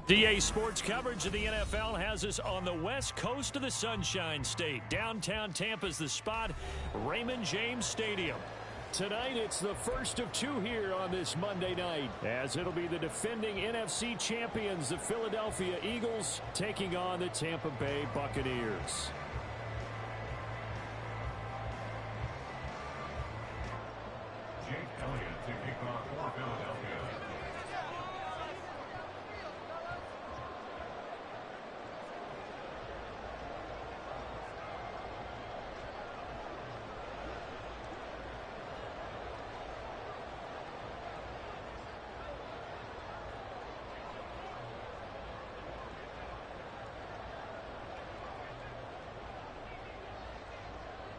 DA Sports coverage of the NFL has us on the west coast of the Sunshine State. Downtown Tampa's the spot, Raymond James Stadium. Tonight, it's the first of two here on this Monday night, as it'll be the defending NFC champions, the Philadelphia Eagles, taking on the Tampa Bay Buccaneers.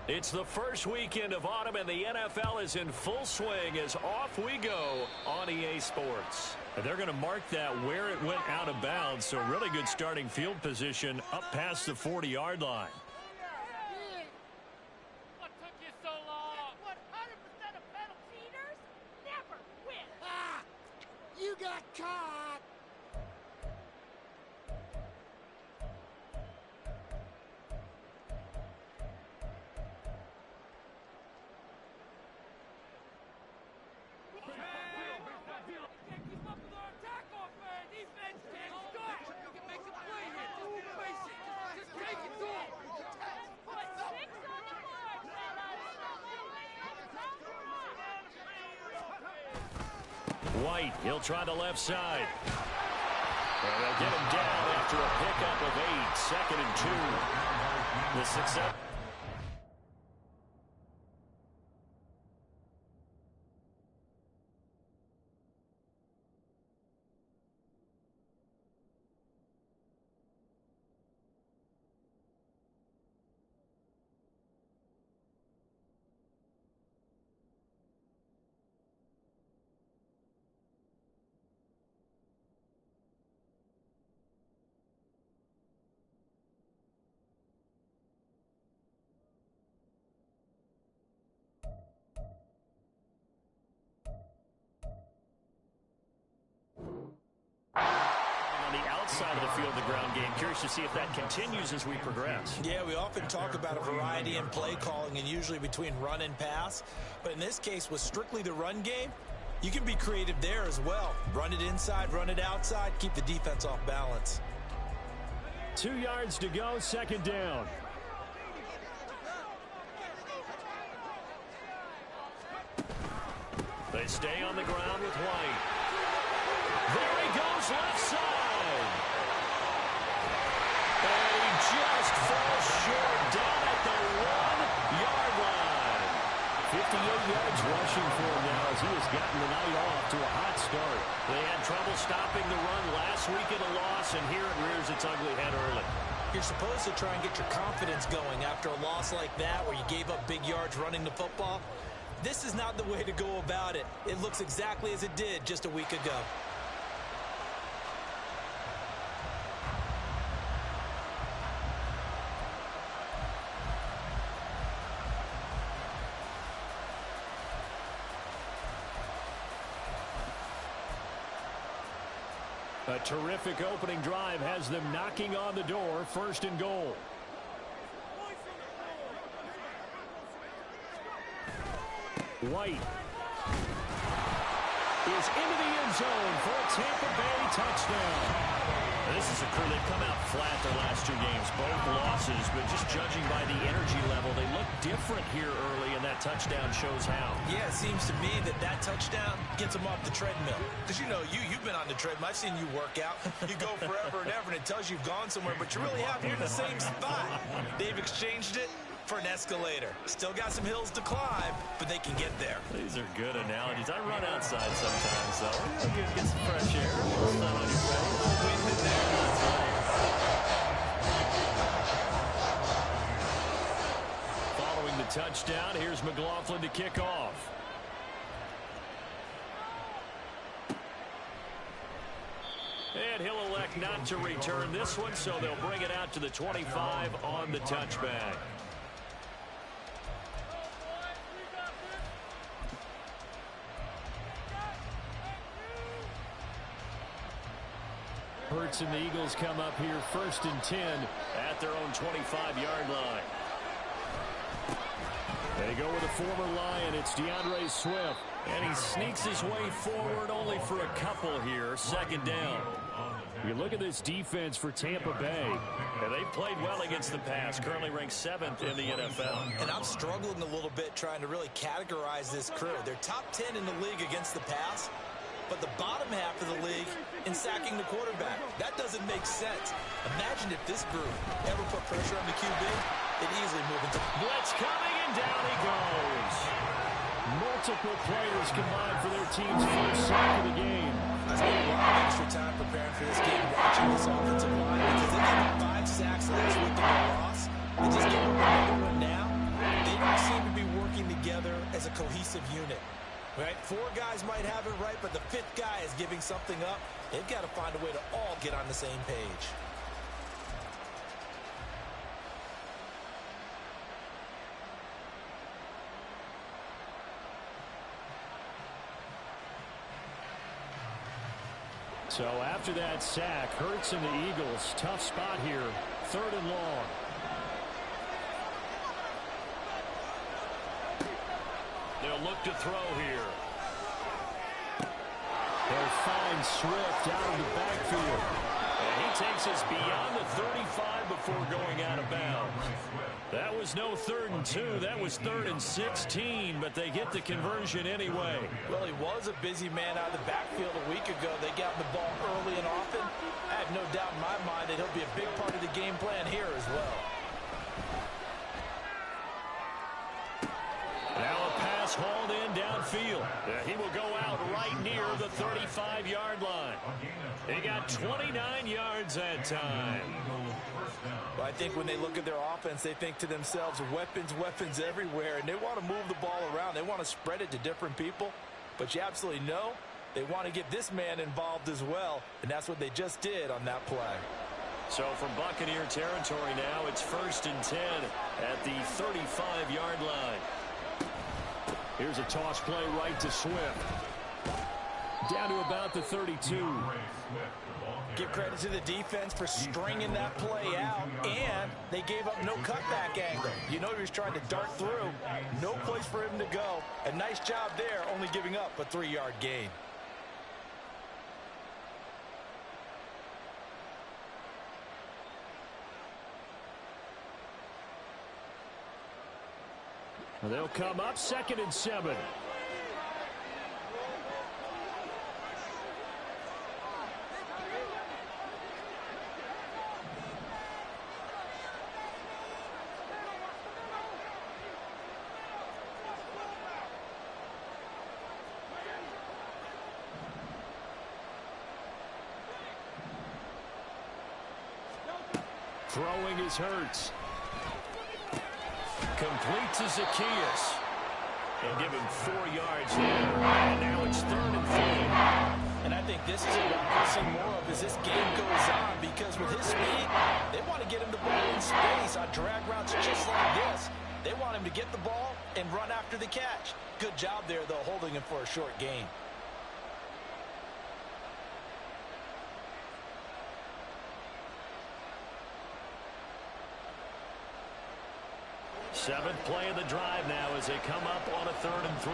It's the first weekend of autumn, and the NFL is in full swing as off we go on EA Sports. And they're going to mark that where it went out of bounds, so really good starting field position up past the 40-yard line. What took you so long? 100% of pedal cheaters never win. Ah! You got caught! White, he'll try the left side. And they'll get him down after a pickup of 8, 2nd and 2. The success. Side of the field, the ground game. Curious to see if that continues as we progress. Yeah, we often talk about a variety in play calling and usually between run and pass. But in this case, with strictly the run game, you can be creative there as well. Run it inside, run it outside, keep the defense off balance. 2 yards to go, 2nd down. They stay on the ground with White. There he goes, left side. And he just falls short down at the 1-yard line. 58 yards rushing for him now as he has gotten the night off to a hot start. They had trouble stopping the run last week in a loss, and here it rears its ugly head early. You're supposed to try and get your confidence going after a loss like that where you gave up big yards running the football. This is not the way to go about it. It looks exactly as it did just a week ago. A terrific opening drive has them knocking on the door, 1st and goal. White is into the end zone for a Tampa Bay touchdown. This is a crew they've come out flat their last 2 games, both losses, but just judging by the energy level, they look different here early, and that touchdown shows how. Yeah, it seems to me that touchdown gets them off the treadmill. Because, you know, you've been on the treadmill. I've seen you work out. You go forever and ever, and it tells you you've gone somewhere, but you really haven't. You're in the same spot. They've exchanged it for an escalator. Still got some hills to climb, but they can get there. These are good analogies. I run outside sometimes, so get some fresh air. Sun on your face. Wind in there. That's right. Following the touchdown, here's McLaughlin to kick off. And he'll elect not to return this one, so they'll bring it out to the 25 on the touchback. Hurts and the Eagles come up here 1st and 10 at their own 25-yard line. They go with a former Lion. It's DeAndre Swift. And he sneaks his way forward only for a couple here. 2nd down. You look at this defense for Tampa Bay. And they've played well against the pass. Currently ranked 7th in the NFL. And I'm struggling a little bit trying to really categorize this crew. They're top 10 in the league against the pass, but the bottom half of the league in sacking the quarterback. That doesn't make sense. Imagine if this group ever put pressure on the QB, it'd easily move into blitz coming, and down he goes. Multiple players combined for their team's first sack of the game. I spent a lot of extra time preparing for this game, watching this offensive line, because they got 5 sacks last week in the loss. They just gave up another one now. They don't seem to be working together as a cohesive unit. Right? 4 guys might have it right, but the 5th guy is giving something up. They've got to find a way to all get on the same page. So after that sack, Hurts and the Eagles, tough spot here, 3rd and long. They'll look to throw here. They'll find Swift out of the backfield. And he takes us beyond the 35 before going out of bounds. That was no 3rd and 2. That was 3rd and 16, but they get the conversion anyway. Well, he was a busy man out of the backfield a week ago. They got the ball early and often. I have no doubt in my mind that he'll be a big part of the game plan here as well. Now a pass hauled in downfield. He will go out right near the 35-yard line. He got 29 yards that time. Well, I think when they look at their offense, they think to themselves, weapons, weapons everywhere, and they want to move the ball around. They want to spread it to different people, but you absolutely know they want to get this man involved as well, and that's what they just did on that play. So from Buccaneer territory now, it's 1st and 10 at the 35-yard line. Here's a toss play right to Swift. Down to about the 32. Give credit to the defense for stringing that play out, and they gave up no cutback angle. You know he was trying to dart through. No place for him to go. A nice job there, only giving up a 3-yard gain. They'll come up 2nd and 7. Throwing is Hurts. Complete to Zacchaeus. And give him 4 yards there. And now it's 3rd and 4. And I think this is what we'll see more of as this game goes on, because with his speed, they want to get him the ball in space on drag routes just like this. They want him to get the ball and run after the catch. Good job there, though, holding him for a short gain. Seventh play of the drive now as they come up on a 3rd and 3.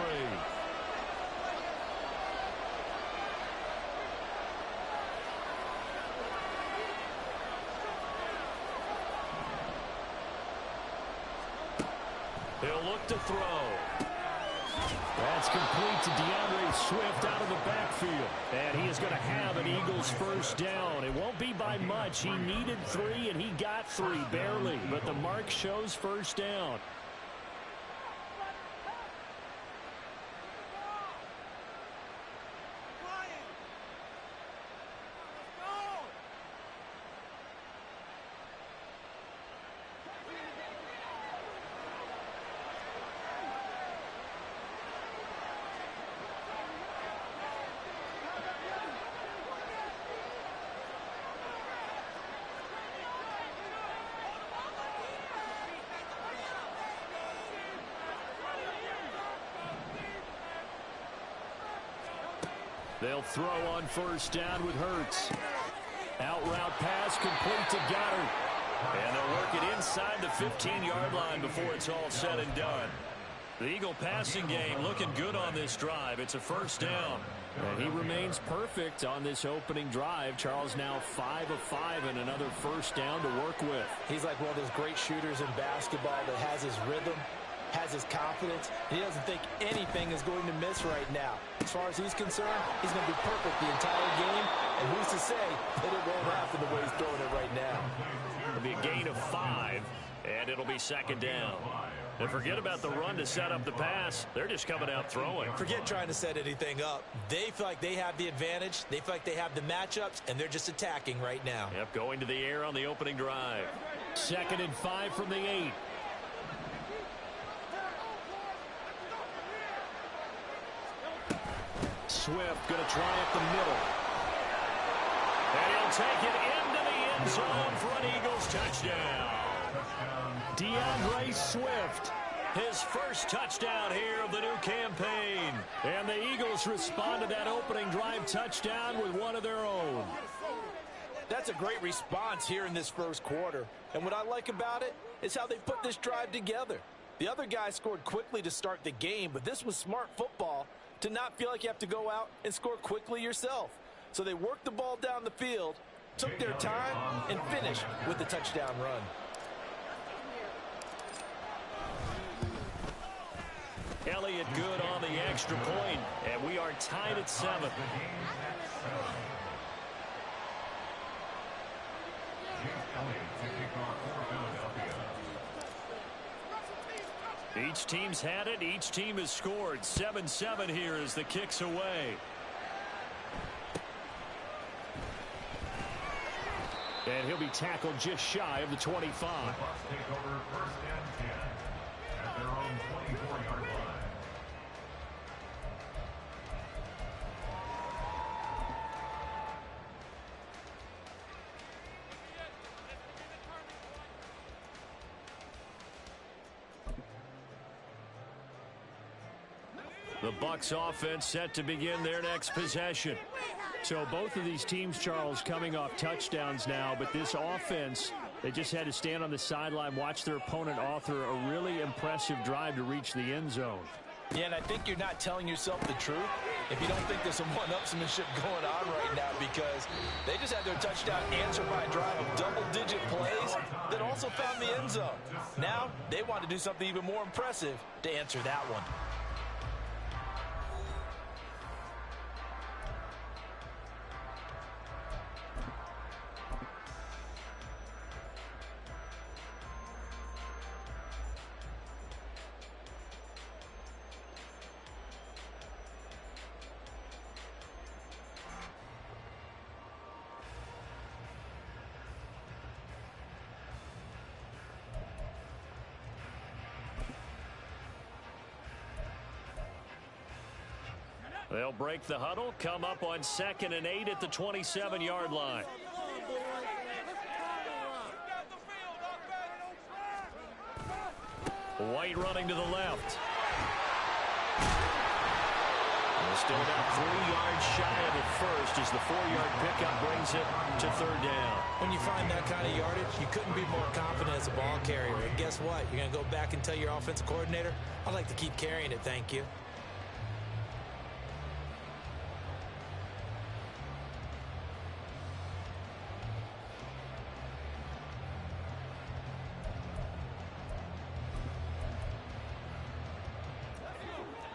He'll look to throw. That's complete to DeAndre Swift out of the backfield. And he is going to have an Eagles first down. It won't be by much. He needed 3, and he got 3, barely. But the mark shows first down. They'll throw on first down with Hurts. Out route pass complete to Goddard. And they'll work it inside the 15-yard line before it's all said and done. The Eagle passing game looking good on this drive. It's a first down. And he remains perfect on this opening drive. Charles now 5 of 5 and another first down to work with. He's like one of those great shooters in basketball that has his rhythm, has his confidence. He doesn't think anything is going to miss right now. As far as he's concerned, he's going to be perfect the entire game. And who's to say that it won't happen the way he's throwing it right now? It'll be a gain of 5, and it'll be second down. And forget about the run to set up the pass. They're just coming out throwing. Forget trying to set anything up. They feel like they have the advantage. They feel like they have the matchups, and they're just attacking right now. Yep, going to the air on the opening drive. 2nd and 5 from the 8. Swift going to try up the middle. And he'll take it into the end zone for an Eagles touchdown. DeAndre Swift, his first touchdown here of the new campaign. And the Eagles respond to that opening drive touchdown with one of their own. That's a great response here in this first quarter. And what I like about it is how they put this drive together. The other guy scored quickly to start the game, but this was smart football to not feel like you have to go out and score quickly yourself. So they worked the ball down the field, took their time, and finished with the touchdown run. Elliott good on the extra point, and we are tied at 7. Each team's had it. Each team has scored. 7-7 here as the kick's away. And he'll be tackled just shy of the 25. Take over 1st and 10 at their own 24-yard line. The Bucs offense set to begin their next possession. So both of these teams, Charles, coming off touchdowns now, but this offense, they just had to stand on the sideline, watch their opponent author a really impressive drive to reach the end zone. Yeah, and I think you're not telling yourself the truth if you don't think there's some one-upsmanship going on right now, because they just had their touchdown answered by a drive of double-digit plays that also found the end zone. Now they want to do something even more impressive to answer that one. They'll break the huddle, come up on 2nd and 8 at the 27-yard line. White running to the left. And still about 3 yards shy of the first as the 4-yard pickup brings it to 3rd down. When you find that kind of yardage, you couldn't be more confident as a ball carrier. And guess what? You're going to go back and tell your offensive coordinator, I'd like to keep carrying it, thank you.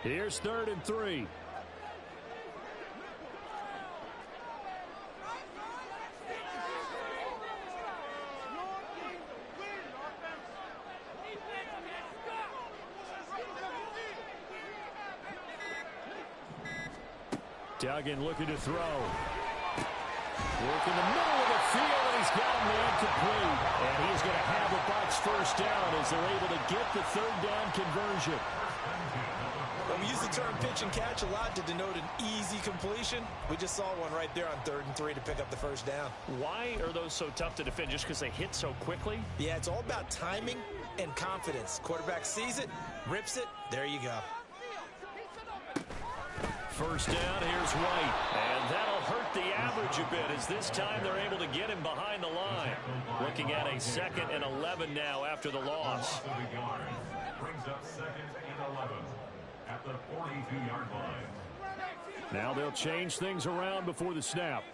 Here's 3rd and 3. Duggan looking to throw. Work in the middle of the field, and he's got him the incomplete. And he's going to have the Bucs first down as they're able to get the 3rd down conversion. We use the term pitch and catch a lot to denote an easy completion. We just saw one right there on 3rd and 3 to pick up the first down. Why are those so tough to defend? Just because they hit so quickly? Yeah, it's all about timing and confidence. Quarterback sees it, rips it, there you go. First down, here's White. And that'll hurt the average encourage a bit as this time they're able to get him behind the line. Looking at a 2nd and 11 now after the loss. Brings up 2nd and 11 at the 42-yard line. Now they'll change things around before the snap.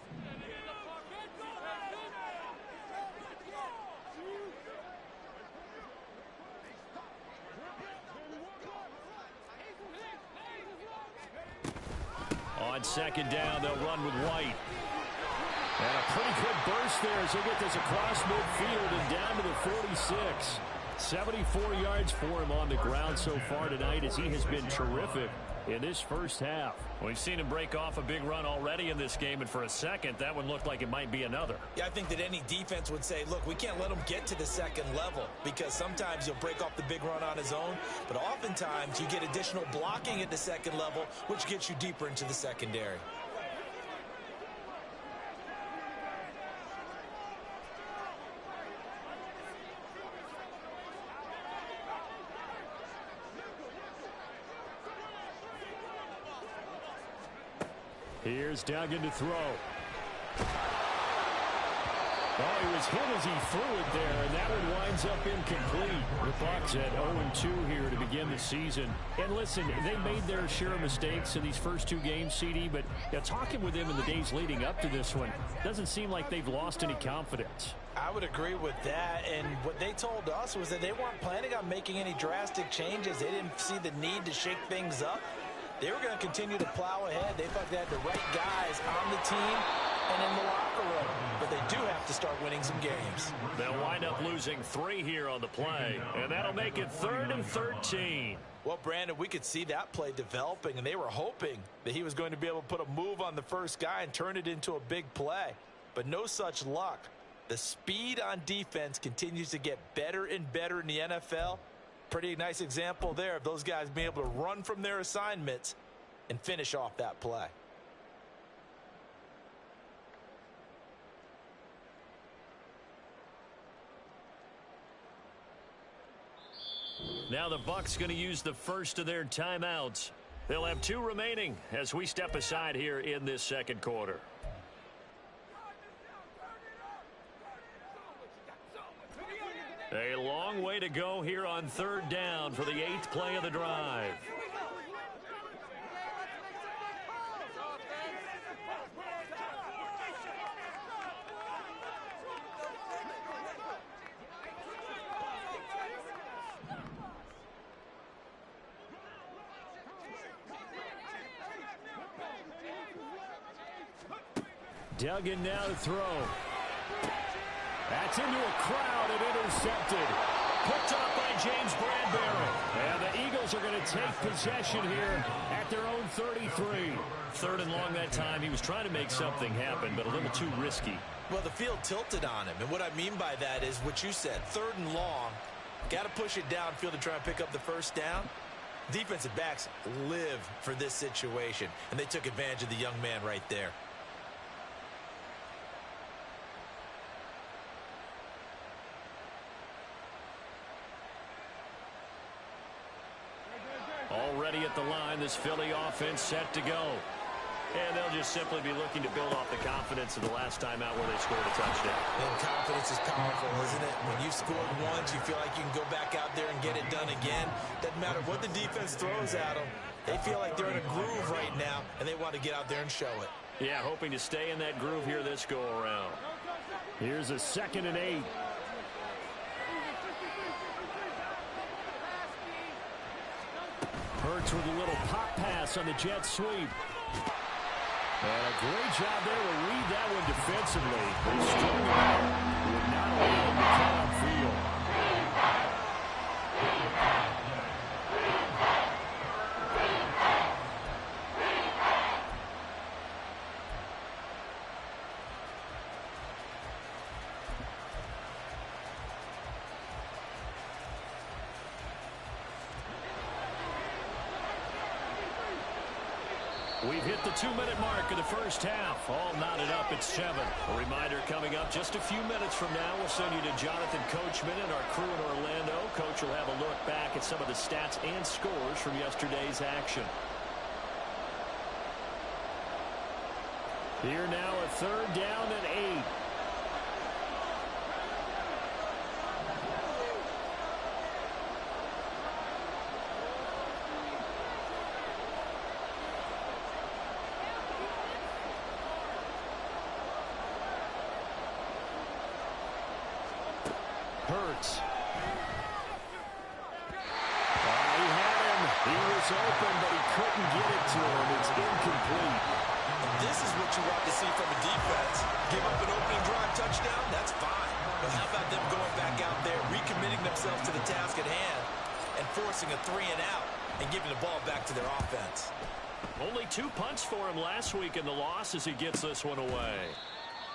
On 2nd down, they'll run with White. And a pretty good burst there as they get this across midfield and down to the 46. 74 yards for him on the ground so far tonight as he has been terrific in this first half. We've seen him break off a big run already in this game, and for a second, that one looked like it might be another. Yeah, I think that any defense would say, look, we can't let him get to the 2nd level because sometimes he'll break off the big run on his own, but oftentimes you get additional blocking at the 2nd level, which gets you deeper into the secondary. Here's Duggan to throw. Oh, he was hit as he threw it there, and that one winds up incomplete. The Bucs at 0-2 here to begin the season. And listen, they made their share of mistakes in these first 2 games, CD, but talking with them in the days leading up to this one, doesn't seem like they've lost any confidence. I would agree with that, and what they told us was that they weren't planning on making any drastic changes. They didn't see the need to shake things up. They were going to continue to plow ahead. They thought they had the right guys on the team and in the locker room. But they do have to start winning some games. They'll wind up losing 3 here on the play, and that'll make it 3rd and 13. Well, Brandon, we could see that play developing, and they were hoping that he was going to be able to put a move on the first guy and turn it into a big play. But no such luck. The speed on defense continues to get better and better in the NFL. Pretty nice example there of those guys being able to run from their assignments and finish off that play. Now the Bucs going to use the first of their timeouts. They'll have 2 remaining as we step aside here in this 2nd quarter. A long way to go here on 3rd down for the 8th play of the drive. Duggan now to throw. That's into a crowd and intercepted. Picked up by James Bradbury. And the Eagles are going to take possession here at their own 33. 3rd and long that time. He was trying to make something happen, but a little too risky. Well, the field tilted on him, and what I mean by that is what you said. 3rd and long. Got to push it downfield to try and pick up the first down. Defensive backs live for this situation, and they took advantage of the young man right there. Already at the line, this Philly offense set to go. And they'll just simply be looking to build off the confidence of the last time out where they scored a touchdown. And confidence is powerful, isn't it? When you've scored once, you feel like you can go back out there and get it done again. Doesn't matter what the defense throws at them. They feel like they're in a groove right now, and they want to get out there and show it. Yeah, hoping to stay in that groove here this go-around. Here's a 2nd and 8. Hurts with a little pop pass on the jet sweep. And a great job there to read that one defensively. They strung it out. Would not allow him to come upfield. We've hit the 2-minute mark of the first half. All knotted up at 7. A reminder coming up just a few minutes from now. We'll send you to Jonathan Coachman and our crew in Orlando. Coach will have a look back at some of the stats and scores from yesterday's action. Here now, a 3rd down and 8. Hurts. He had him. He was open, but he couldn't get it to him. It's incomplete. This is what you want to see from a defense. Give up an opening drive touchdown, that's fine. But how about them going back out there, recommitting themselves to the task at hand, and forcing a 3 and out, and giving the ball back to their offense. Only 2 punts for him last week in the loss as he gets this one away.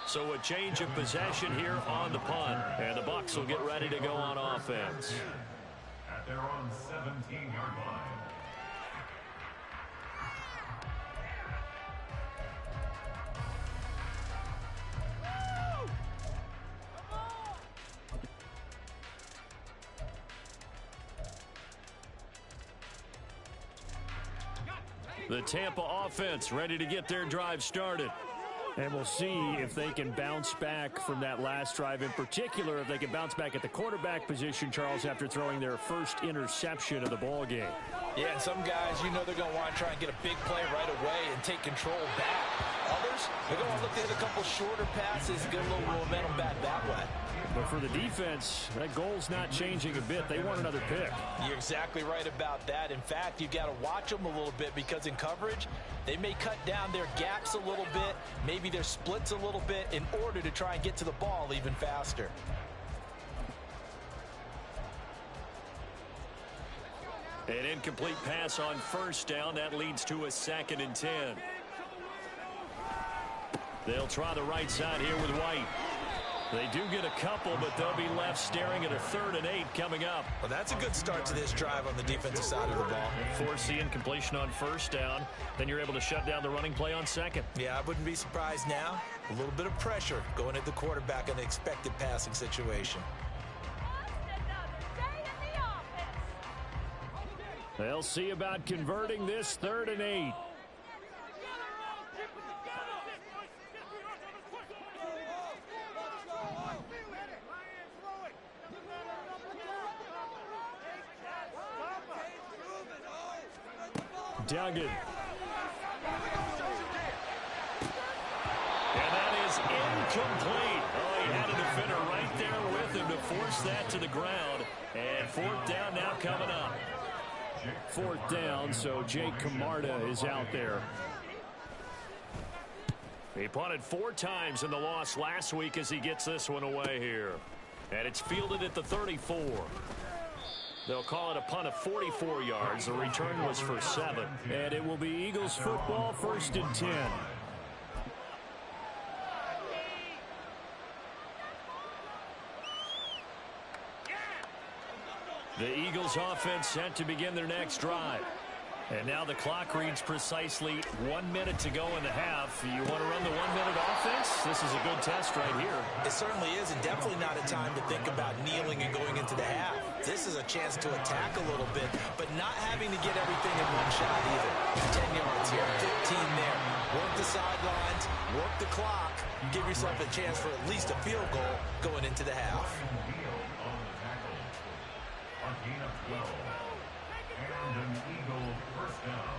So a change of possession here on the punt. And the Bucs will get ready to go on offense. At their own 17-yard line. The Tampa offense ready to get their drive started. And we'll see if they can bounce back from that last drive. In particular, if they can bounce back at the quarterback position, Charles, after throwing their first interception of the ball game. Yeah, and some guys, you know they're going to want to try and get a big play right away and take control back. Others, they're going to look to hit a couple shorter passes, get a little momentum back that way. But for the defense, that goal's not changing a bit. They want another pick. You're exactly right about that. In fact, you've got to watch them a little bit because in coverage, they may cut down their gaps a little bit, maybe their splits a little bit in order to try and get to the ball even faster. An incomplete pass on 1st down. That leads to a 2nd and 10. They'll try the right side here with White. They do get a couple, but they'll be left staring at a 3rd and 8 coming up. Well, that's a good start to this drive on the defensive side of the ball. Force the incompletion on 1st down. Then you're able to shut down the running play on 2nd. Yeah, I wouldn't be surprised now. A little bit of pressure going at the quarterback in an expected passing situation. They'll see about converting this 3rd and 8. Duggan. And that is incomplete. Oh, he had a defender right there with him to force that to the ground. And 4th down now coming up. 4th down, so Jake Camarda is out there. He punted 4 times in the loss last week as he gets this one away here. And it's fielded at the 34. They'll call it a punt of 44 yards. The return was for 7. And it will be Eagles football, 1st and 10. The Eagles offense set to begin their next drive. And now the clock reads precisely 1 minute to go in the half. You want to run the 1-minute offense? This is a good test right here. It certainly is, and definitely not a time to think about kneeling and going into the half. This is a chance to attack a little bit, but not having to get everything in one shot either. 10 yards here, 15 there. Work the sidelines, work the clock. Give yourself a chance for at least a field goal going into the half. And an Eagle 1st down.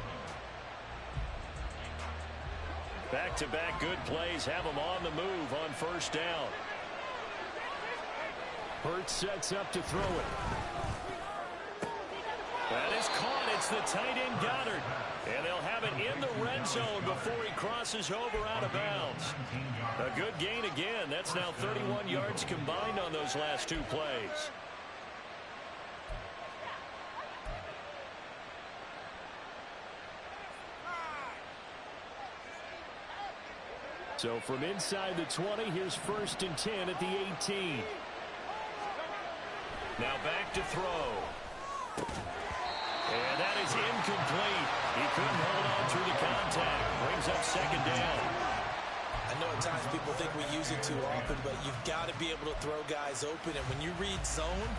Back-to-back good plays have them on the move on 1st down. Hurts sets up to throw it. That is caught. It's the tight end Goddard. And they'll have it in the red zone before he crosses over out of bounds. A good gain again. That's now 31 yards combined on those last 2 plays. So from inside the 20, here's 1st and 10 at the 18. Now back to throw. And that is incomplete. He couldn't hold on through the contact. Brings up 2nd down. I know at times people think we use it too often, but you've got to be able to throw guys open. And when you read zone,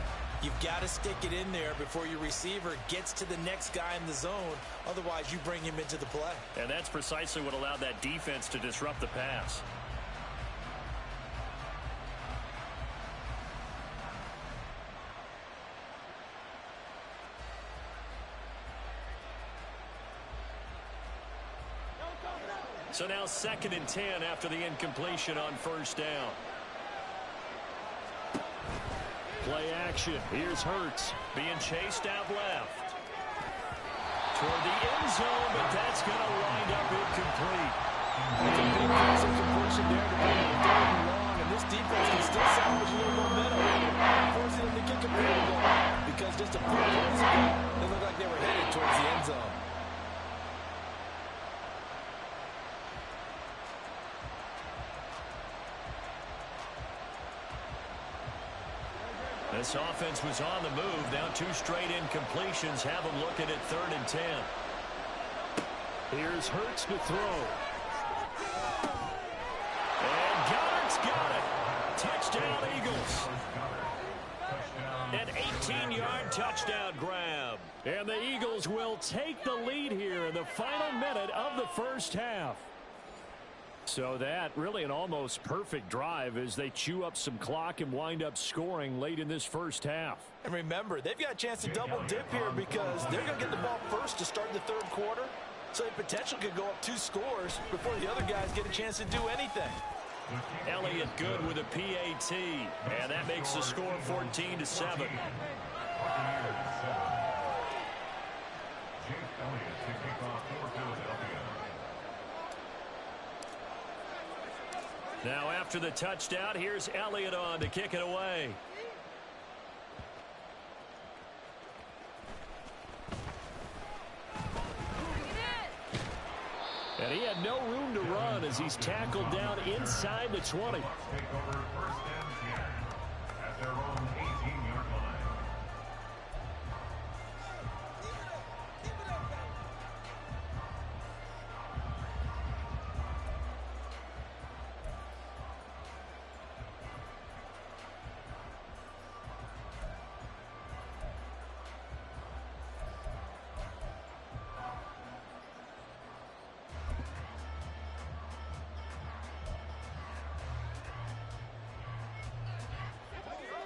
you've got to stick it in there before your receiver gets to the next guy in the zone. Otherwise, you bring him into the play. And that's precisely what allowed that defense to disrupt the pass. So now 2nd and 10 after the incompletion on first down. Play action. Here's Hurts being chased out left. Toward the end zone, but that's going to wind up incomplete. It's a big pass incompletion there to bring it 3rd and long, and this defense can still salvage a little momentum, forcing them to kick a field goal, because just a few plays ago, they looked like they were headed towards the end zone. This offense was on the move. Now 2 straight incompletions have them looking at 3rd and 10. Here's Hurts to throw. And Goddard's got it. Touchdown, Eagles. An 18-yard touchdown grab. And the Eagles will take the lead here in the final minute of the first half. So that really an almost perfect drive as they chew up some clock and wind up scoring late in this first half. And remember, they've got a chance to double dip here because they're going to get the ball first to start the 3rd quarter. So they potentially could go up 2 scores before the other guys get a chance to do anything. Elliott good with a PAT, and that makes the score 14-7. Now after the touchdown, here's Elliott on to kick it away. And he had no room to run as he's tackled down inside the 20. Take over 1st and 10 at their own 18-yard line.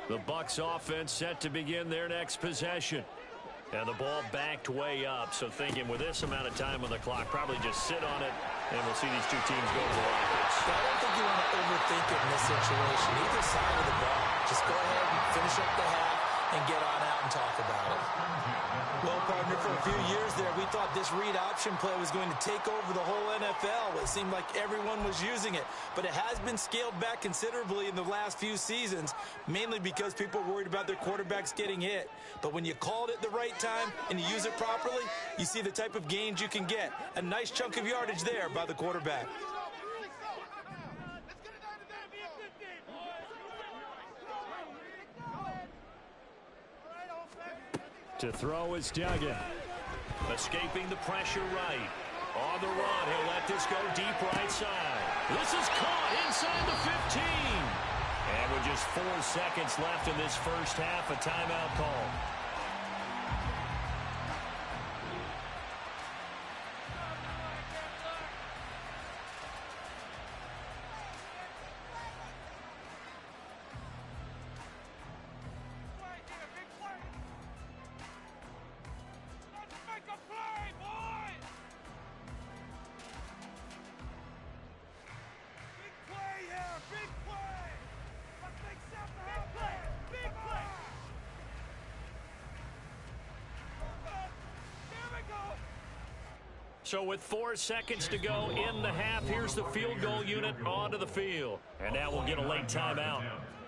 The Bucs offense set to begin their next possession. And the ball backed way up. So thinking with this amount of time on the clock, probably just sit on it, and we'll see these 2 teams go to the Rockets. I don't think you want to overthink it in this situation. Either side of the ball. Just go ahead and finish up the half and get on out and talk about it. Well, partner, for a few years there, we thought this read option play was going to take over the whole NFL. It seemed like everyone was using it. But it has been scaled back considerably in the last few seasons, mainly because people are worried about their quarterbacks getting hit. But when you call it at the right time and you use it properly, you see the type of gains you can get. A nice chunk of yardage there by the quarterback. To throw is Duggan. Escaping the pressure right. On the run, he'll let this go deep right side. This is caught inside the 15. And with just 4 seconds left in this first half, a timeout call. So with 4 seconds to go in the half, here's the field goal unit onto the field. And now we'll get a late timeout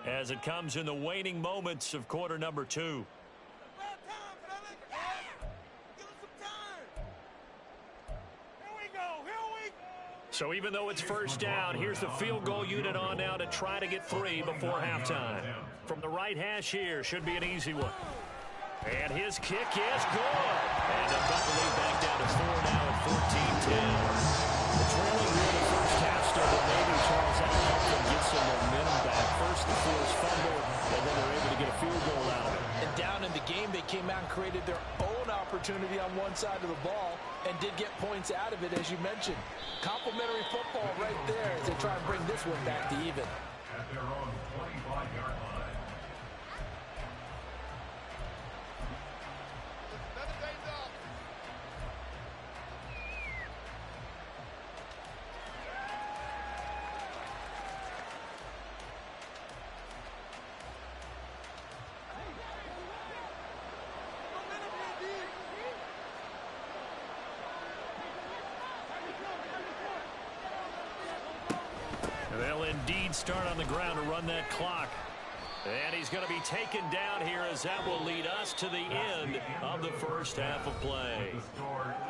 as it comes in the waning moments of quarter number 2. So even though it's first down, here's the field goal unit on now to try to get 3 before halftime. From the right hash here, should be an easy one. And his kick is good. And they'll cut the lead back down to 4 now at 14-10. The trailing here in the first half started maybe Charles that helped them get some momentum back. First the forced fumble, and then they're able to get a field goal out of it. And down in the game, they came out and created their own opportunity on one side of the ball and did get points out of it, as you mentioned. Complimentary football right there as they try and bring this one back to even. At their own 25-yard line. indeed start on the ground to run that clock. And he's going to be taken down here as that will lead us to the end of the first half of play.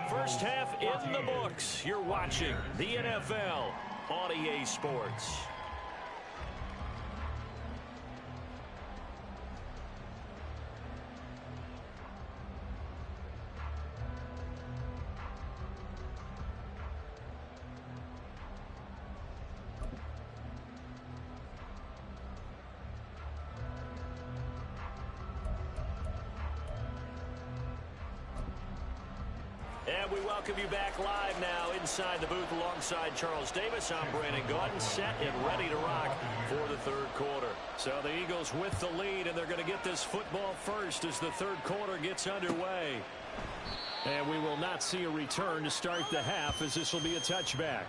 First half in the books. You're watching the NFL on EA Sports. And we welcome you back live now inside the booth alongside Charles Davis. I'm Brandon Gaudin, set and ready to rock for the third quarter. So the Eagles with the lead, and they're going to get this football first as the third quarter gets underway. And we will not see a return to start the half, as this will be a touchback.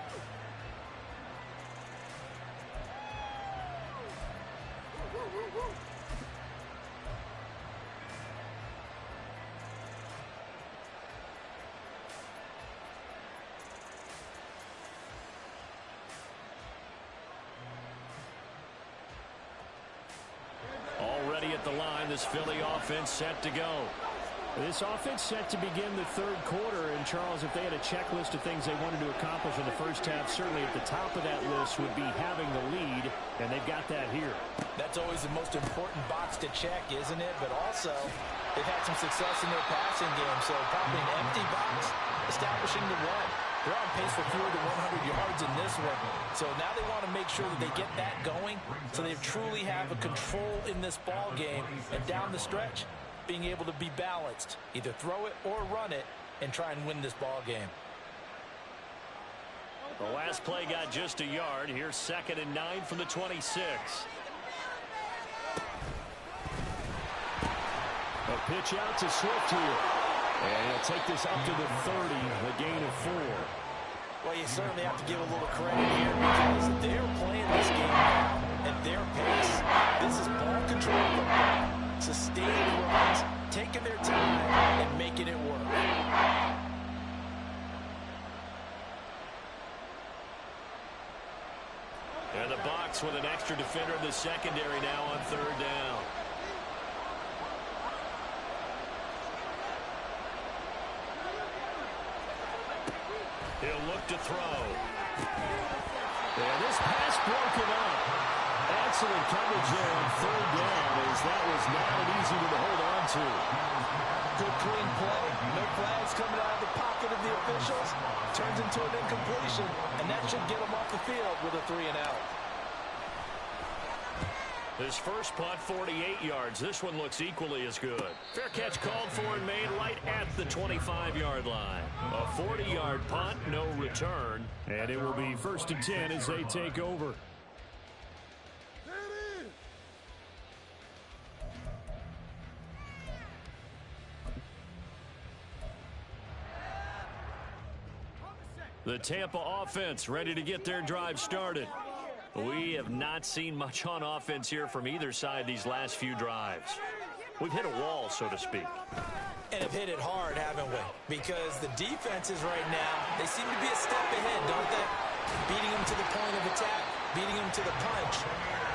Already at the line, this Philly offense set to go. This offense set to begin the third quarter. And, Charles, if they had a checklist of things they wanted to accomplish in the first half, certainly at the top of that list would be having the lead, and they've got that here. That's always the most important box to check, isn't it? But also, they've had some success in their passing game, so probably an empty box, establishing the run. They're on pace for fewer than 100 yards in this one. So now they want to make sure that they get that going so they truly have a control in this ball game. And down the stretch, being able to be balanced, either throw it or run it, and try and win this ball game. The last play got just a yard. Here's 2nd and 9 from the 26. A pitch out to Swift here. And he'll take this up to the 30, a gain of 4. Well, you certainly have to give a little credit here because they're playing this game at their pace. This is ball control football, sustaining runs, taking their time, and making it work. And the Bucs with an extra defender in the secondary now on 3rd down. He'll look to throw. And this pass broken up. Excellent coverage there on 3rd down, as that was not an easy one to hold on to. Good clean play. No flags coming out of the pocket of the officials. Turns into an incompletion, and that should get them off the field with a 3-and-out. His first punt, 48 yards. This one looks equally as good. Fair catch called for and made right at the 25-yard line. A 40-yard punt, no return. And it will be 1st and 10 as they take over. The Tampa offense ready to get their drive started. We have not seen much on offense here from either side these last few drives. We've hit a wall, so to speak. And have hit it hard, haven't we? Because the defenses right now, they seem to be a step ahead, don't they? Beating them to the point of attack, beating them to the punch.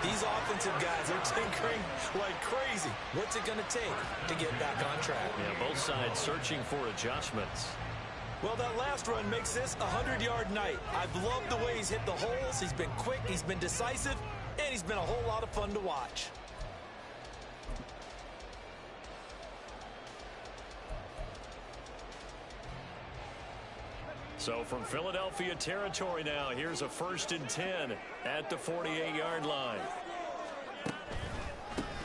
These offensive guys are tinkering like crazy. What's it going to take to get back on track? Yeah, both sides searching for adjustments. Well, that last run makes this a 100-yard night. I've loved the way he's hit the holes. He's been quick, he's been decisive, and he's been a whole lot of fun to watch. So from Philadelphia territory now, here's a 1st and 10 at the 48-yard line.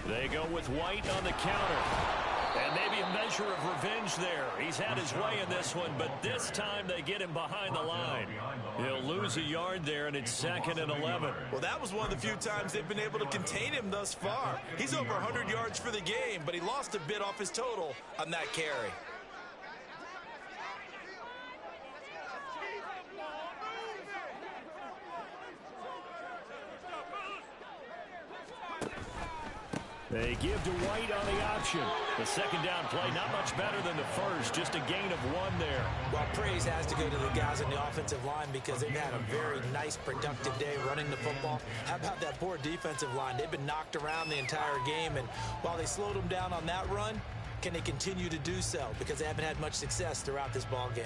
They go with White on the counter. And maybe a measure of revenge there. He's had his way in this one, but this time they get him behind the line. He'll lose a yard there, and it's 2nd and 11. Well, that was one of the few times they've been able to contain him thus far. He's over 100 yards for the game, but he lost a bit off his total on that carry. They give to White on the option. The second down play, not much better than the first, just a gain of 1 there. Well, praise has to go to the guys on the offensive line because they've had a very nice, productive day running the football. How about that poor defensive line? They've been knocked around the entire game, and while they slowed them down on that run, can they continue to do so? Because they haven't had much success throughout this ball game.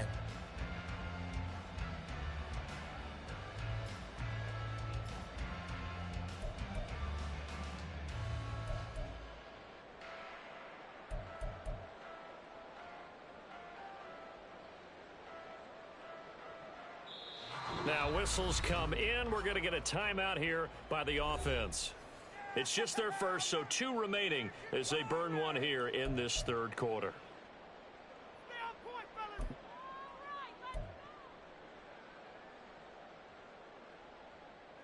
Now whistles come in. We're going to get a timeout here by the offense. It's just their first, so 2 remaining as they burn 1 here in this third quarter. Stay on point, fellas. All right, let's go.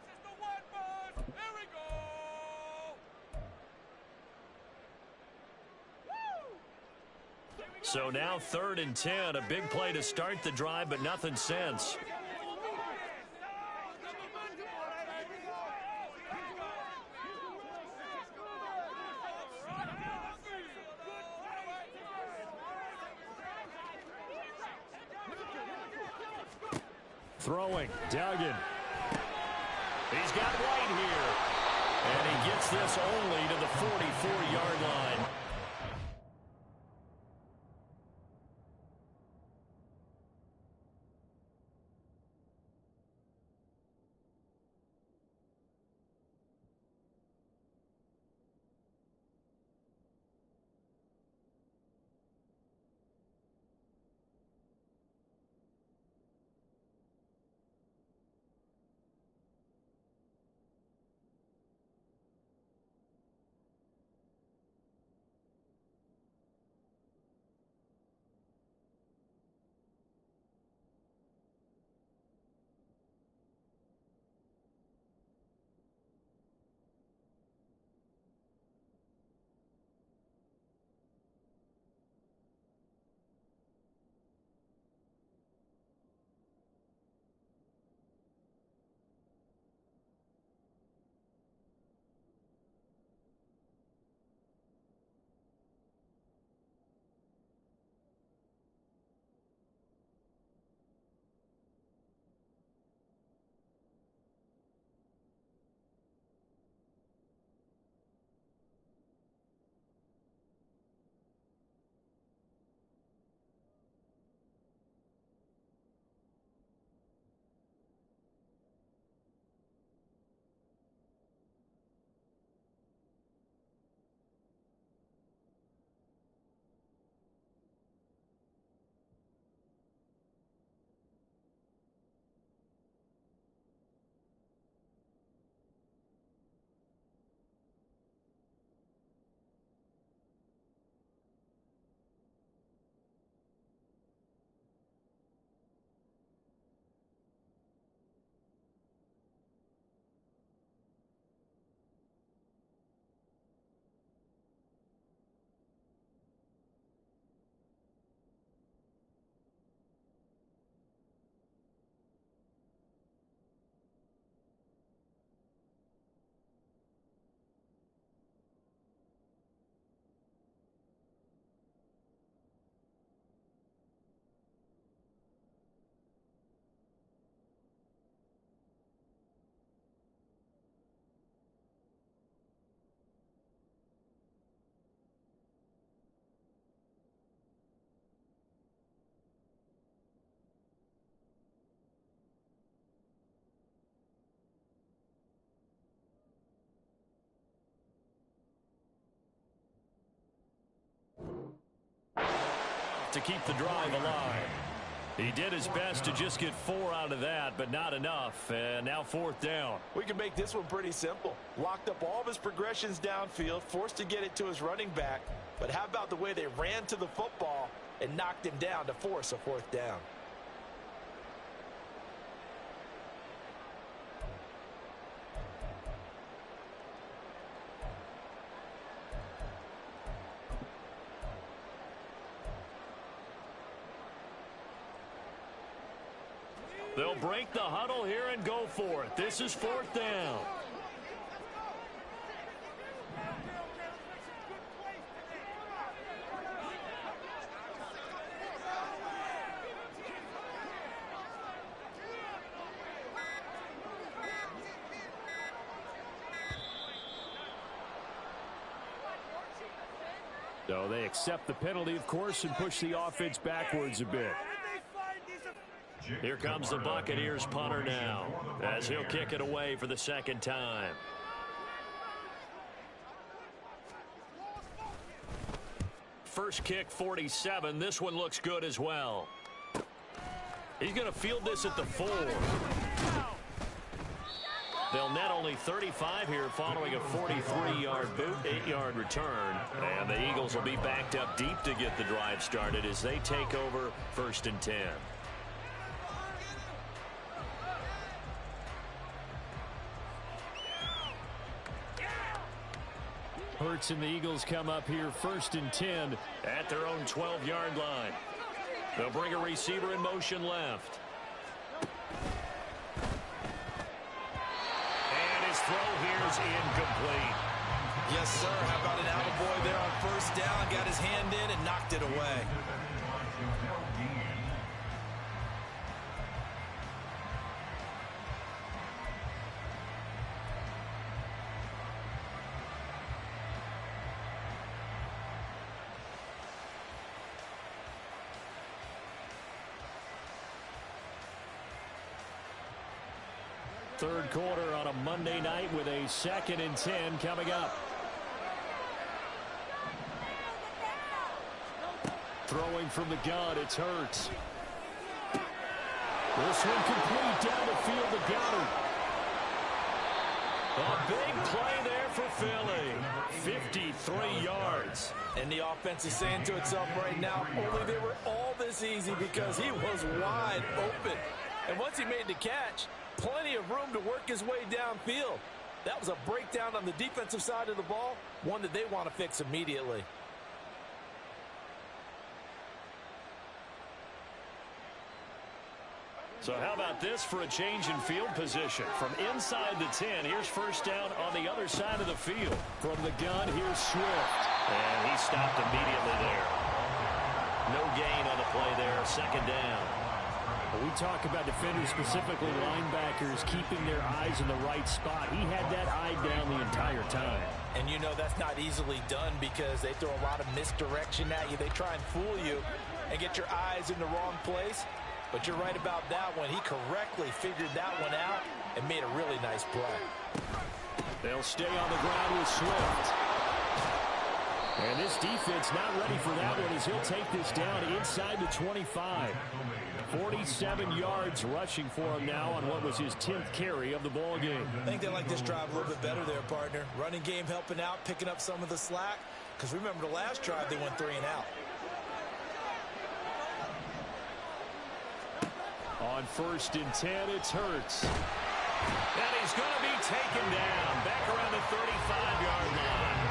This is the one, boys. Here we go. Woo! So now 3rd and 10, a big play to start the drive, but nothing since. Throwing, Duggan. He's got White here. And he gets this only to the 44-yard line. To keep the drive alive. He did his best to just get 4 out of that, but not enough. And now 4th down. We can make this one pretty simple. Locked up all of his progressions downfield, forced to get it to his running back. But how about the way they ran to the football and knocked him down to force a 4th down? They'll break the huddle here and go for it. This is 4th down. So they accept the penalty, of course, and push the offense backwards a bit. Here comes the Buccaneers punter now, as he'll kick it away for the second time. First kick, 47. This one looks good as well. He's going to field this at the 4. They'll net only 35 here following a 43-yard boot, 8-yard return. And the Eagles will be backed up deep to get the drive started as they take over 1st and 10. Hurts and the Eagles come up here 1st and 10 at their own 12-yard line. They'll bring a receiver in motion left. And his throw here is incomplete. Yes, sir. How about an attaboy there on 1st down? Got his hand in and knocked it away. Third quarter on a Monday night with a 2nd and 10 coming up. Throwing from the gun, it's Hurts. This one complete down the field to Goddard. A big play there for Philly. 53 yards. And the offense is saying to itself right now, only they were all this easy because he was wide open. And once he made the catch, plenty of room to work his way downfield. That was a breakdown on the defensive side of the ball, one that they want to fix immediately. So how about this for a change in field position? From inside the 10, here's 1st down on the other side of the field. From the gun, here's Swift. And he stopped immediately there. No gain on the play there, 2nd down. We talk about defenders, specifically linebackers, keeping their eyes in the right spot. He had that eye down the entire time. And you know that's not easily done because they throw a lot of misdirection at you. They try and fool you and get your eyes in the wrong place. But you're right about that one. He correctly figured that one out and made a really nice play. They'll stay on the ground with Swift. And this defense not ready for that one as he'll take this down inside the 25. 47 yards rushing for him now on what was his 10th carry of the ball game. I think they like this drive a little bit better there, partner. Running game helping out, picking up some of the slack. Because remember the last drive they went 3 and out. On 1st and 10, it's Hurts. And he's going to be taken down back around the 35-yard line.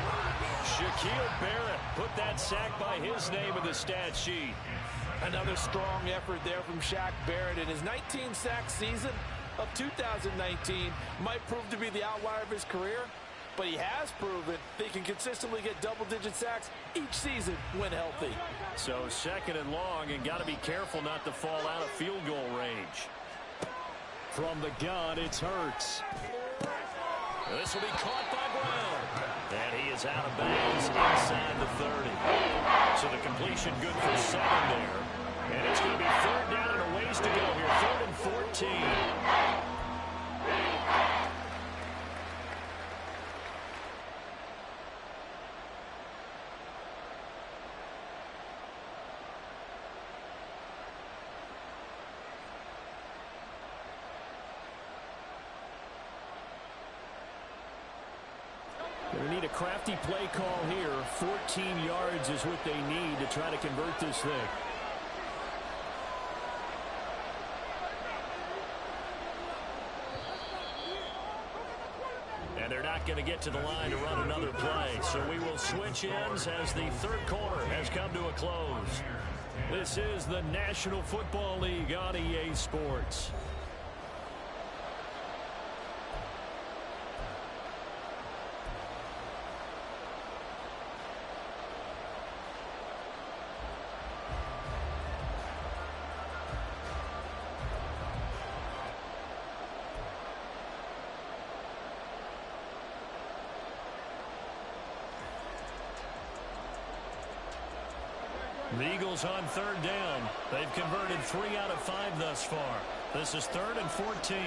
Shaquille Barrett put that sack by his name in the stat sheet. Another strong effort there from Shaq Barrett in his 19-sack season of 2019. Might prove to be the outlier of his career, but he has proven that he can consistently get double-digit sacks each season when healthy. So 2nd and long, and got to be careful not to fall out of field goal range. From the gun, it's Hurts. This will be caught by Brown. And he is out of bounds inside the 30. So the completion good for 7 there. And it's going to be 3rd down and a ways to go here. 3rd and 14. They need a crafty play call here. 14 yards is what they need to try to convert this thing. And they're not going to get to the line to run another play. So we will switch ends as the 3rd quarter has come to a close. This is the National Football League on EA Sports. The Eagles on third down. They've converted 3 out of 5 thus far. This is 3rd and 14.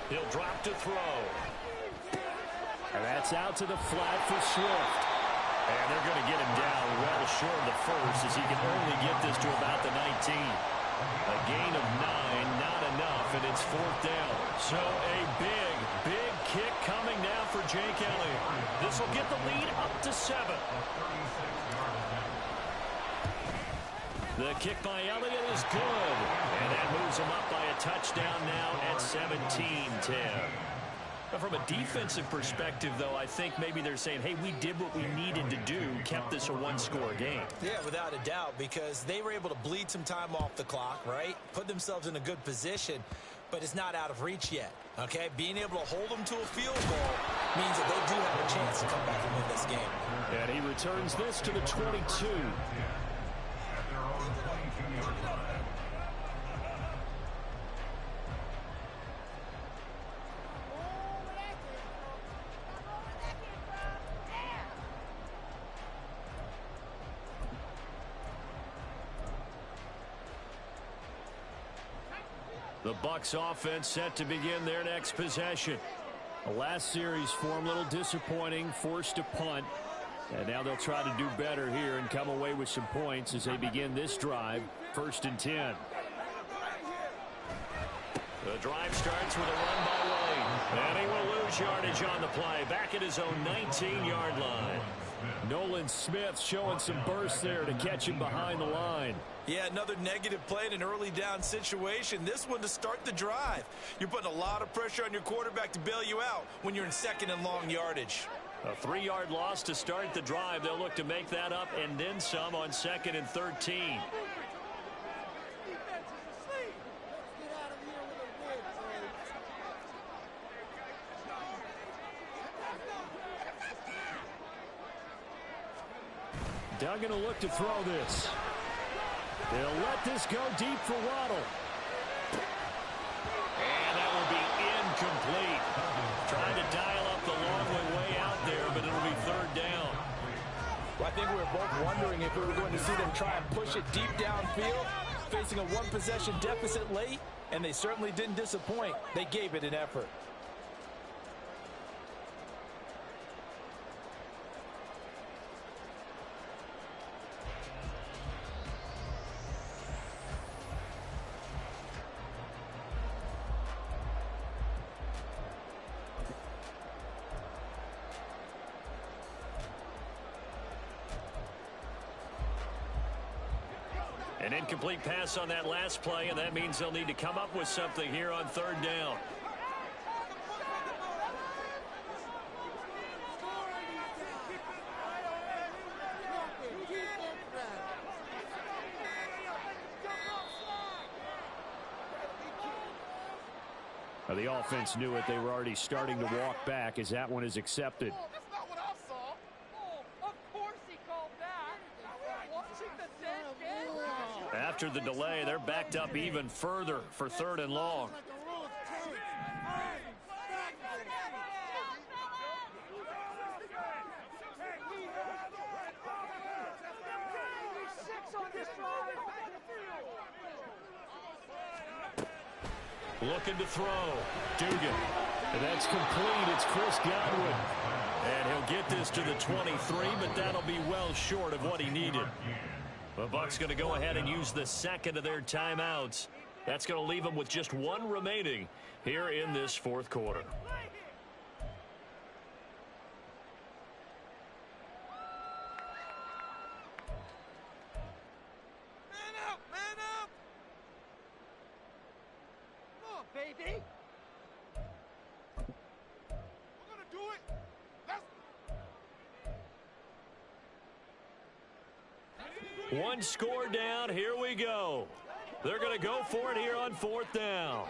He'll drop to throw. And that's out to the flat for Swift. And they're going to get him down well short of the first as he can only get this to about the 19. A gain of 9, not enough, and it's 4th down. So a big kick coming now for Jake Elliott. This will get the lead up to 7. The kick by Elliott is good. And that moves him up by a touchdown now at 17-10. From a defensive perspective, though, I think maybe they're saying, hey, we did what we needed to do, kept this a one-score game. Yeah, without a doubt, because they were able to bleed some time off the clock, right? Put themselves in a good position, but it's not out of reach yet, okay? Being able to hold them to a field goal means that they do have a chance to come back and win this game. And he returns this to the 22. The Bucs offense set to begin their next possession. The last series for them, a little disappointing, forced to punt. And now they'll try to do better here and come away with some points as they begin this drive, 1st and 10. The drive starts with a run by Wayne. And he will lose yardage on the play, back at his own 19-yard line. Nolan Smith showing some burst there to catch him behind the line. Yeah, another negative play in an early down situation. This one to start the drive. You're putting a lot of pressure on your quarterback to bail you out when you're in 2nd and long yardage. A 3-yard loss to start the drive. They'll look to make that up and then some on 2nd and 13. Duggan will look to throw this. They'll let this go deep for Waddle. And that will be incomplete. Trying to dial up the long way out there, but it'll be 3rd down. Well, I think we were both wondering if we were going to see them try and push it deep downfield, facing a 1-possession deficit late, and they certainly didn't disappoint. They gave it an effort. An incomplete pass on that last play, and that means they'll need to come up with something here on 3rd down. Now, the offense knew it. They were already starting to walk back as that one is accepted. After the delay, they're backed up even further for 3rd and long. Looking to throw. Dugan. And that's complete. It's Chris Godwin. And he'll get this to the 23, but that'll be well short of what he needed. The Bucs going to go ahead and use the 2nd of their timeouts. That's going to leave them with just 1 remaining here in this 4th quarter. Man up! Man up! Come on, baby! We're going to do it! One score down. Here we go. They're going to go for it here on 4th down.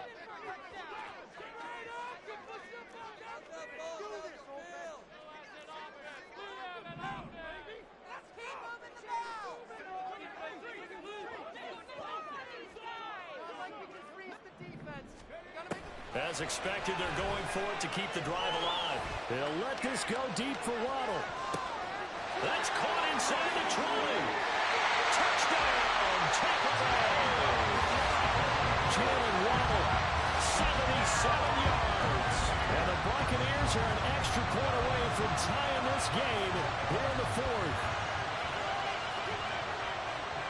As expected, they're going for it to keep the drive alive. They'll let this go deep for Waddle. That's caught inside the 20. Touchdown, Tampa Bay. Jalen Waddle, 77 yards. And the Buccaneers are an extra point away from tying this game here in the fourth.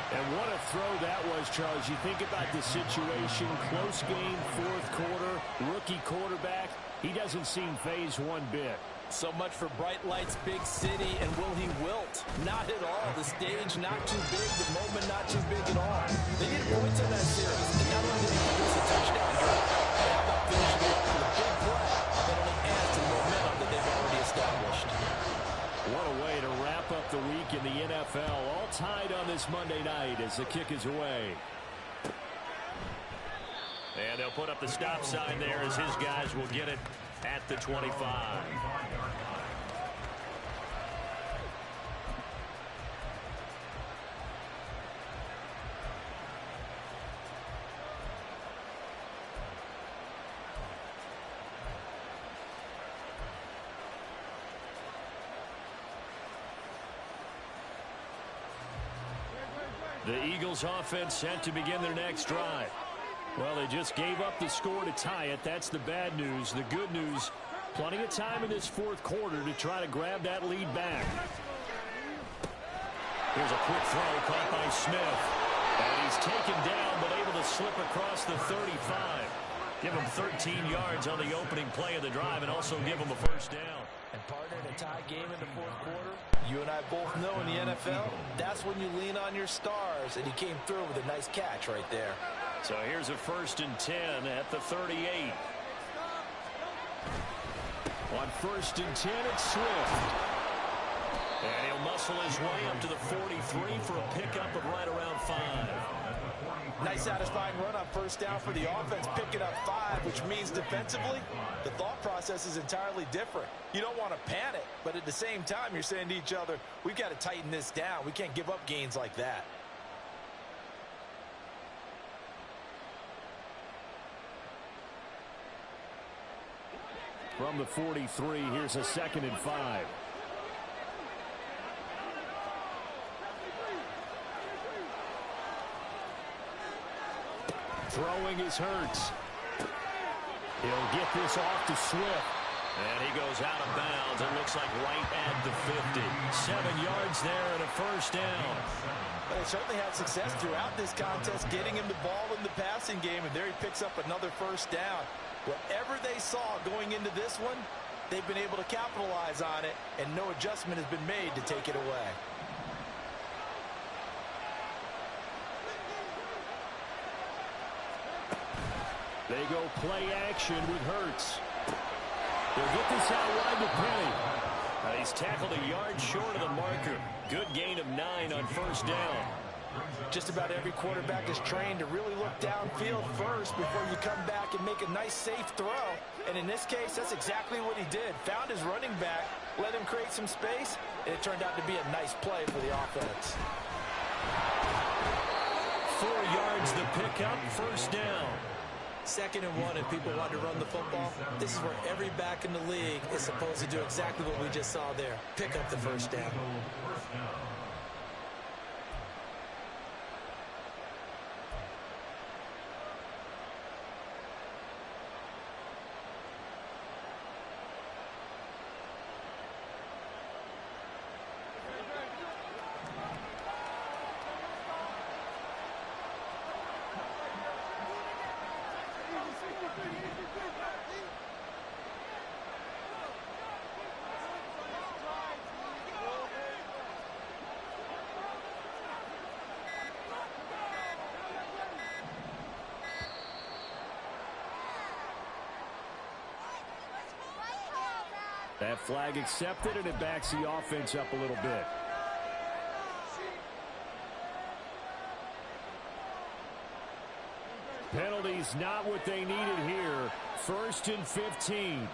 And what a throw that was, Charles. You think about the situation, close game, fourth quarter, rookie quarterback. He doesn't seem phased one bit. So much for bright lights, big city, and will he wilt? Not at all. The stage not too big, the moment not too big at all. They needed points in that series. And not only did he produce a touchdown drive, they have not finished it with a big play that only adds to the momentum that they've already established. What a way to wrap up the week in the NFL. All tied on this Monday night as the kick is away. And they'll put up the stop sign there as his guys will get it at the 25. The Eagles offense set to begin their next drive. Well, they just gave up the score to tie it. That's the bad news. The good news, plenty of time in this fourth quarter to try to grab that lead back. Here's a quick throw caught by Smith. And he's taken down but able to slip across the 35. Give him 13 yards on the opening play of the drive and also give him a first down. And partner, in a tie game in the fourth quarter, you and I both know in the NFL, that's when you lean on your stars, and he came through with a nice catch right there. So here's a 1st and 10 at the 38. On 1st and 10, it's Swift. And he'll muscle his way up to the 43 for a pickup of right around 5. Nice satisfying run on first down for the offense, picking up 5, which means defensively, the thought process is entirely different. You don't want to panic, but at the same time, you're saying to each other, we've got to tighten this down. We can't give up gains like that. From the 43, here's a 2nd and 5. Throwing is Hurts. He'll get this off to Swift. And he goes out of bounds. It looks like right at the 50. 7 yards there and a first down. They certainly had success throughout this contest, getting him the ball in the passing game, and there he picks up another first down. Whatever they saw going into this one, they've been able to capitalize on it, and no adjustment has been made to take it away. They go play action with Hurts. They'll get this out wide to Penny. He's tackled a yard short of the marker. Good gain of 9 on first down. Just about every quarterback is trained to really look downfield first before you come back and make a nice, safe throw. And in this case, that's exactly what he did. Found his running back, let him create some space, and it turned out to be a nice play for the offense. 4 yards the pickup, first down. 2nd and 1, and people want to run the football. This is where every back in the league is supposed to do exactly what we just saw there. Pick up the first down. That flag accepted, and it backs the offense up a little bit. Penalties not what they needed here. 1st and 15.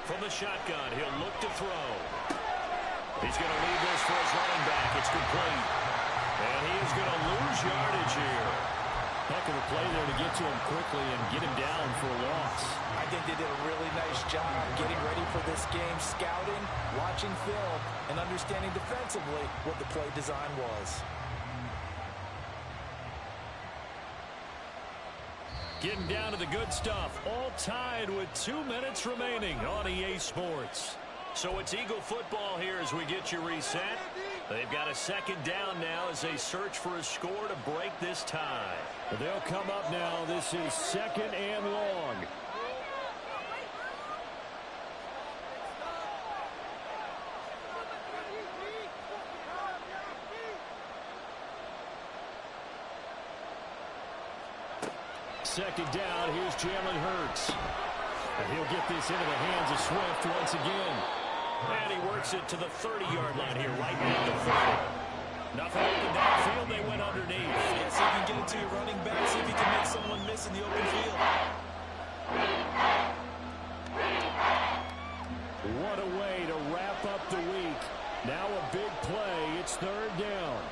From the shotgun, he'll look to throw. He's going to leave this for his running back. It's complete. And he is going to lose yardage here. Heck of a play there to get to him quickly and get him down for a loss. I think they did a really nice job getting ready for this game, scouting, watching film, and understanding defensively what the play design was. Getting down to the good stuff. All tied with 2 minutes remaining on EA Sports. So it's Eagle football here as we get you reset. They've got a second down now as they search for a score to break this tie. They'll come up now. This is 2nd and long. Second down, here's Jalen Hurts. And he'll get this into the hands of Swift once again. And he works it to the 30-yard line here, right at the 40. Nothing open downfield, they went underneath. Yeah, see if you can get it to your running back, see if you can make someone miss in the open field. What a way to wrap up the week. Now a big play, it's 3rd down.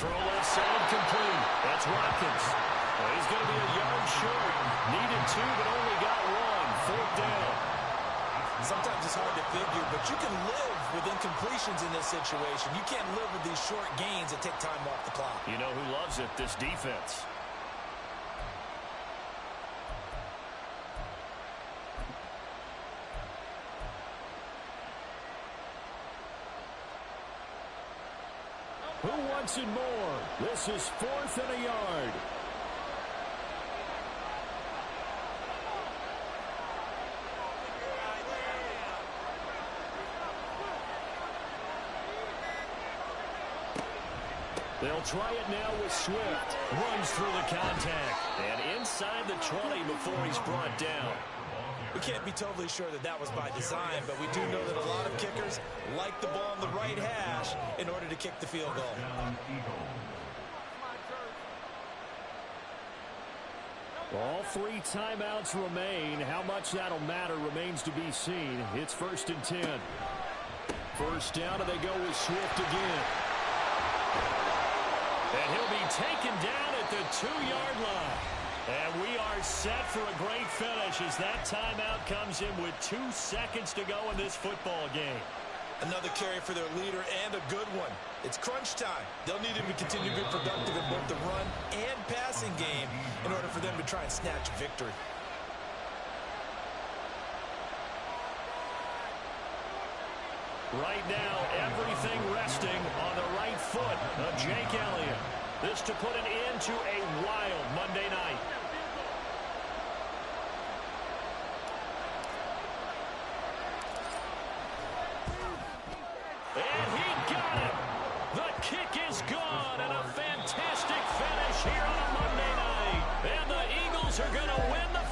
Throw left side complete. That's Watkins. Well, he's going to be a yard short. Needed 2, but only got 1. 4th down. Sometimes it's hard to figure, but you can live with incompletions in this situation. You can't live with these short gains that take time off the clock. You know who loves it? This defense. Who wants it more? This is 4th and a yard. They'll try it now with Swift. Runs through the contact. And inside the 20 before he's brought down. We can't be totally sure that that was by design, but we do know that a lot of kickers like the ball on the right hash in order to kick the field goal. All 3 timeouts remain. How much that'll matter remains to be seen. It's 1st and 10. First down, and they go with Swift again. And he'll be taken down at the 2-yard line. And we are set for a great finish as that timeout comes in with 2 seconds to go in this football game. Another carry for their leader and a good one. It's crunch time. They'll need him to continue to be productive in both the run and passing game in order for them to try and snatch a victory. Right now, everything resting on the right foot of Jake Elliott. This to put an end to a wild Monday night. And he got it. The kick is gone, and a fantastic finish here on a Monday night. And the Eagles are going to win the